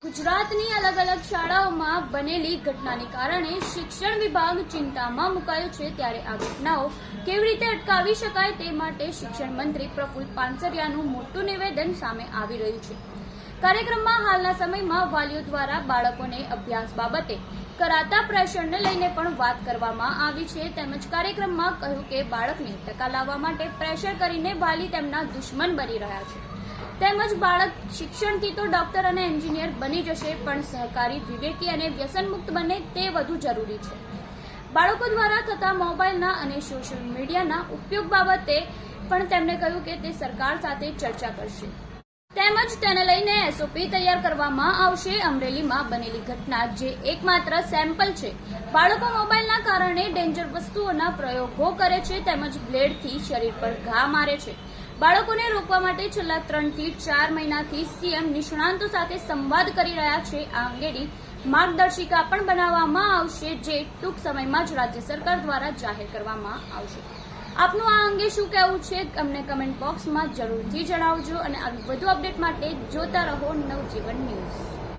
ગુજરાતની અલગ અલગ શાળાઓમાં બનેલી ઘટનાને કારણે શિક્ષણ વિભાગ ચિંતામાં મુકાયો છે। ત્યારે આ ઘટનાઓ કેવી રીતે અટકાવી શકાય તે માટે શિક્ષણ મંત્રી પ્રફુલ્લ પાનસરિયાનું મોટું નિવેદન સામે આવી રહ્યું છે। કાર્યક્રમમાં હાલના સમયમાં વાલીઓ દ્વારા બાળકોને અભ્યાસ બાબતે કરાતા પ્રેશરને લઈને પણ વાત કરવામાં આવી છે। તેમજ કાર્યક્રમમાં કહ્યું કે બાળકને ટકા લાવવા માટે પ્રેશર કરીને વાલી તેમના દુશ્મન બની રહ્યા છે। તેમજ બાળક શિક્ષણથી તો ડોક્ટર અને એન્જિનિયર બની જશે, પણ સહકારી, વિવેકી અને વ્યસનમુક્ત બને તે વધુ જરૂરી છે। બાળકો દ્વારા થતા મોબાઈલના અને સોશિયલ મીડિયાના ઉપયોગ બાબતે પણ તેમણે કહ્યું કે તે સરકાર સાથે ચર્ચા કરશે, તેમજ તેને લઈને એસઓપી તૈયાર કરવામાં આવશે। અમરેલીમાં બનેલી ઘટના જે એકમાત્ર સેમ્પલ છે। બાળકો મોબાઈલના કારણે ડેન્જર વસ્તુઓના પ્રયોગો કરે છે, તેમજ બ્લેડથી શરીર પર ઘા મારે છે। બાળકોને રોકવા માટે છેલ્લા 3 થી 4 મહિનાથી સીએમ નિષ્ણાંતો સાથે સંવાદ કરી રહ્યા છે। આ અંગેની માર્ગદર્શિકા પણ બનાવવામાં આવશે, જે ટૂંક સમયમાં જ રાજ્ય સરકાર દ્વારા જાહેર કરવામાં આવશે। આપનું આ અંગે શું કહેવું છે, અમને કમેન્ટ બોક્સમાં જરૂરથી જણાવજો અને આવી વધુ અપડેટ માટે જોતા રહો નવજીવન ન્યૂઝ।